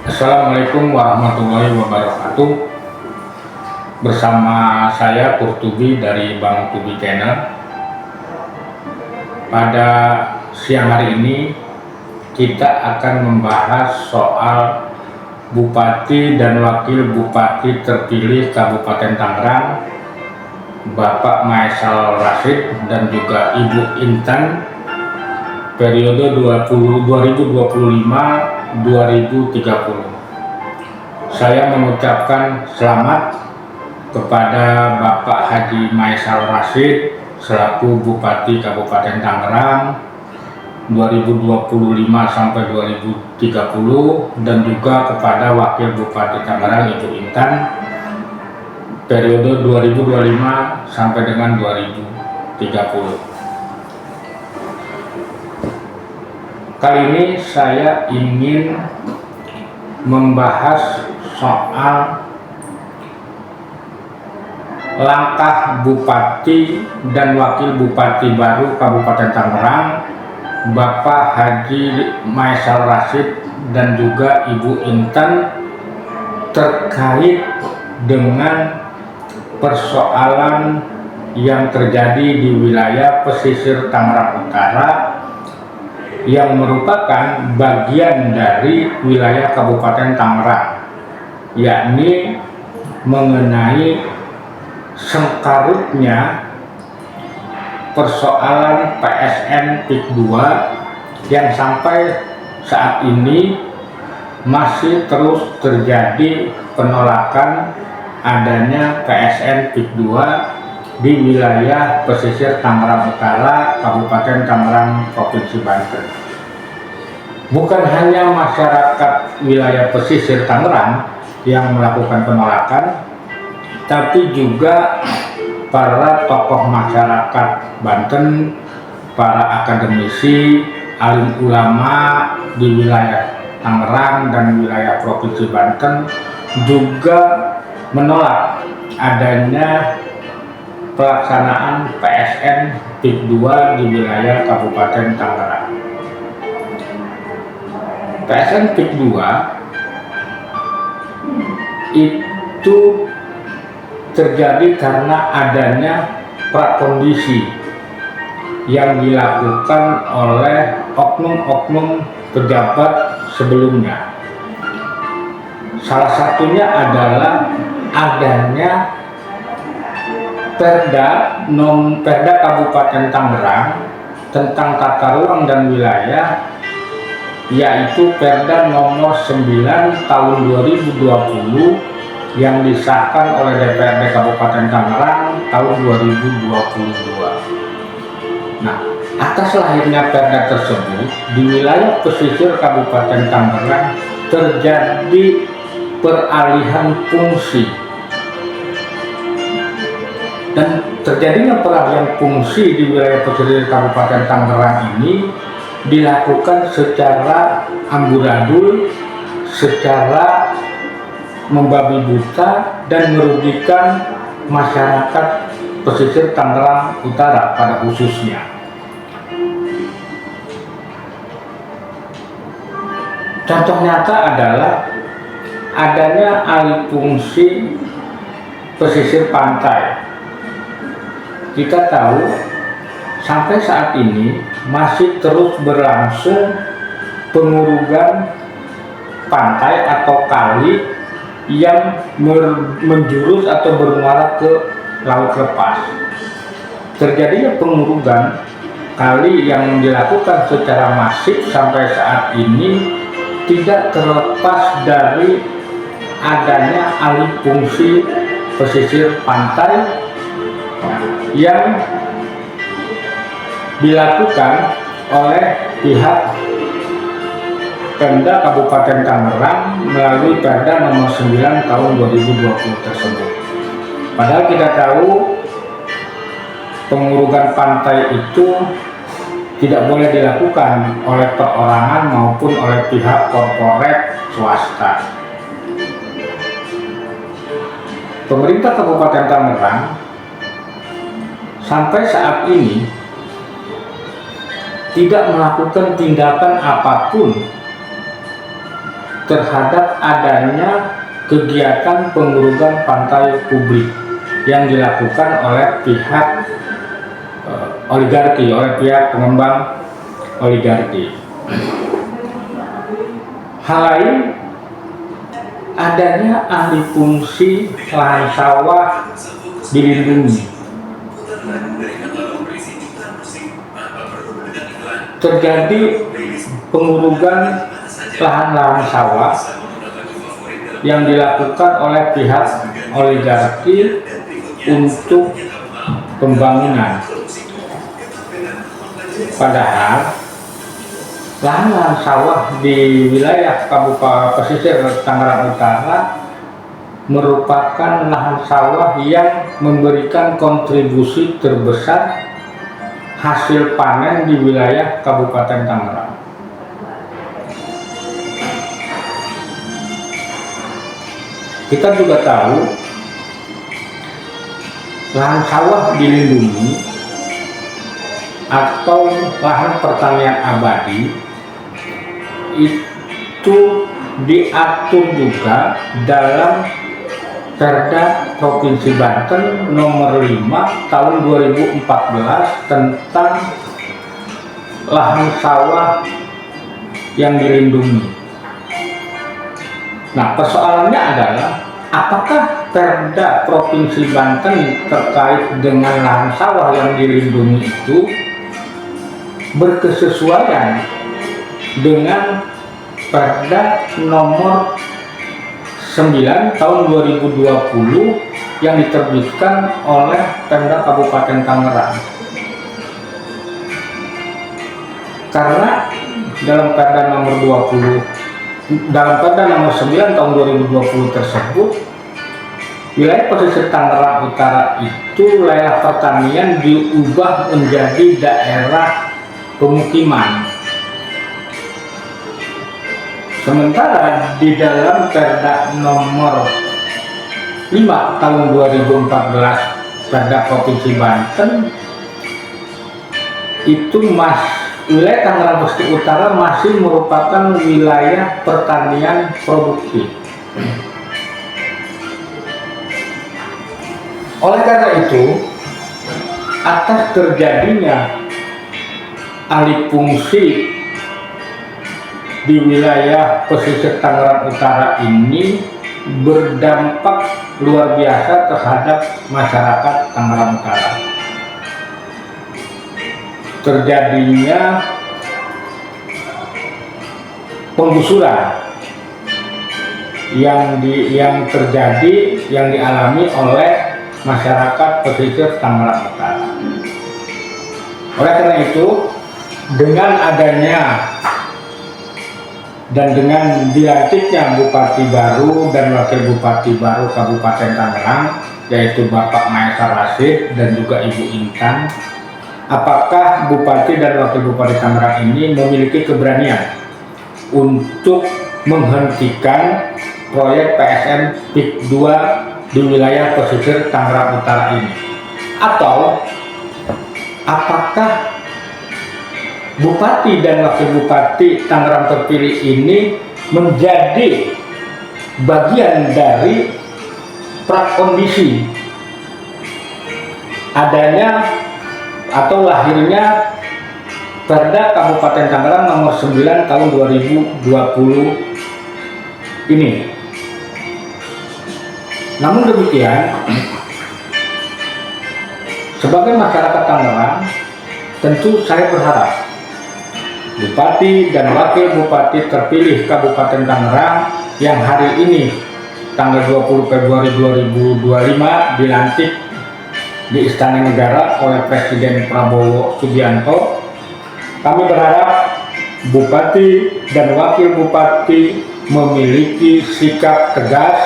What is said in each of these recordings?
Assalamualaikum warahmatullahi wabarakatuh. Bersama saya Kurtubi dari Bang Tubi Channel. Pada siang hari ini kita akan membahas soal Bupati dan Wakil Bupati terpilih Kabupaten Tangerang, Bapak Maesal Rasyid dan juga Ibu Intan, periode 2025-2030. Saya mengucapkan selamat kepada Bapak Haji Maesal Rasyid selaku Bupati Kabupaten Tangerang 2025 sampai 2030, dan juga kepada Wakil Bupati Tangerang Ibu Intan periode 2025 sampai dengan 2030. Kali ini saya ingin membahas soal langkah Bupati dan Wakil Bupati baru Kabupaten Tangerang, Bapak Haji Maesal Rasyid dan juga Ibu Intan, terkait dengan persoalan yang terjadi di wilayah pesisir Tangerang Utara yang merupakan bagian dari wilayah Kabupaten Tangerang, yakni mengenai sengkarutnya persoalan PSN PIK 2 yang sampai saat ini masih terus terjadi penolakan adanya PSN PIK 2 di wilayah pesisir Tangerang Utara, Kabupaten Tangerang, Provinsi Banten. Bukan hanya masyarakat wilayah pesisir Tangerang yang melakukan penolakan, tapi juga para tokoh masyarakat Banten, para akademisi, alim ulama di wilayah Tangerang dan wilayah Provinsi Banten juga menolak adanya pelaksanaan PSN PIK 2 di wilayah Kabupaten Tangerang. PSN PIK 2 itu terjadi karena adanya prakondisi yang dilakukan oleh oknum-oknum pejabat sebelumnya. Salah satunya adalah adanya Perda Kabupaten Tangerang tentang tata ruang dan wilayah, yaitu Perda nomor 9 tahun 2020 yang disahkan oleh DPRD Kabupaten Tangerang tahun 2022. Nah, atas lahirnya Perda tersebut, di wilayah pesisir Kabupaten Tangerang terjadi peralihan fungsi. Dan terjadinya peralihan fungsi di wilayah pesisir Kabupaten Tangerang ini dilakukan secara amburadul, secara membabi buta, dan merugikan masyarakat pesisir Tangerang Utara pada khususnya. Contoh nyata adalah adanya alih fungsi pesisir pantai. Kita tahu sampai saat ini masih terus berlangsung pengurugan pantai atau kali yang menjurus atau bermuara ke laut lepas. Terjadinya pengurugan kali yang dilakukan secara masif sampai saat ini tidak terlepas dari adanya alih fungsi pesisir pantai yang dilakukan oleh pihak Pemda Kabupaten Tangerang melalui Perda nomor 9 tahun 2020 tersebut. Padahal kita tahu pengurugan pantai itu tidak boleh dilakukan oleh perorangan maupun oleh pihak korporat swasta. Pemerintah Kabupaten Tangerang sampai saat ini tidak melakukan tindakan apapun terhadap adanya kegiatan pengurugan pantai publik yang dilakukan oleh pihak oligarki, oleh pihak pengembang oligarki. Hal lain, adanya alih fungsi lahan sawah dilindungi. Terjadi pengurugan lahan-lahan sawah yang dilakukan oleh pihak oligarki untuk pembangunan. Padahal lahan-lahan sawah di wilayah Kabupaten Pesisir Tangerang Utara merupakan lahan sawah yang memberikan kontribusi terbesar hasil panen di wilayah Kabupaten Tangerang. Kita juga tahu lahan sawah dilindungi atau lahan pertanian abadi itu diatur juga dalam Perda Provinsi Banten nomor 5 tahun 2014 tentang lahan sawah yang dilindungi. Nah, persoalannya adalah apakah Perda Provinsi Banten terkait dengan lahan sawah yang dilindungi itu berkesesuaian dengan Perda nomor 9 tahun 2020 yang diterbitkan oleh Pemda Kabupaten Tangerang. Karena dalam Perda nomor 9 tahun 2020 tersebut, wilayah pesisir Tangerang Utara itu wilayah pertanian diubah menjadi daerah pemukiman. Sementara di dalam Perda nomor 5 tahun 2014 Perda Provinsi Banten itu wilayah Tangerang Pesisir Utara masih merupakan wilayah pertanian produktif. Oleh karena itu, atas terjadinya alih fungsi di wilayah pesisir Tangerang Utara ini berdampak luar biasa terhadap masyarakat Tangerang Utara. Terjadinya penggusuran yang dialami oleh masyarakat pesisir Tangerang Utara. Oleh karena itu, dengan adanya dan dengan dilantiknya Bupati baru dan Wakil Bupati baru Kabupaten Tangerang, yaitu Bapak Maesar Rashid dan juga Ibu Intan, apakah Bupati dan Wakil Bupati Tangerang ini memiliki keberanian untuk menghentikan proyek PSN PIK 2 di wilayah pesisir Tangerang Utara ini? Atau apakah Bupati dan Wakil Bupati Tangerang terpilih ini menjadi bagian dari prakondisi adanya atau lahirnya Perda Kabupaten Tangerang nomor 9 tahun 2020 ini? Namun demikian, sebagai masyarakat Tangerang, tentu saya berharap Bupati dan Wakil Bupati terpilih Kabupaten Tangerang yang hari ini tanggal 20 Februari 2025 dilantik di Istana Negara oleh Presiden Prabowo Subianto, kami berharap Bupati dan Wakil Bupati memiliki sikap tegas,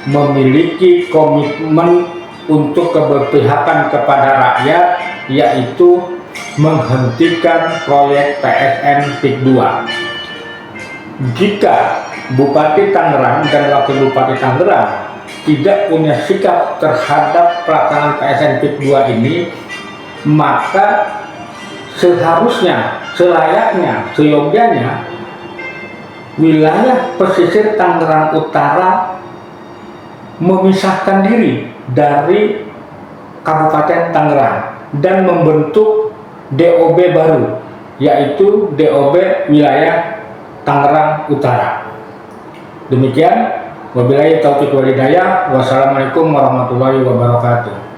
memiliki komitmen untuk keberpihakan kepada rakyat, yaitu menghentikan proyek PSN PIK 2. Jika Bupati Tangerang dan Wakil Bupati Tangerang tidak punya sikap terhadap pelaksanaan PSN PIK 2 ini, maka seharusnya, selayaknya, seyogyanya wilayah pesisir Tangerang Utara memisahkan diri dari Kabupaten Tangerang dan membentuk DOB baru, yaitu DOB wilayah Tangerang Utara. Demikian, wabillahi taufiq wal hidayah. Wassalamualaikum warahmatullahi wabarakatuh.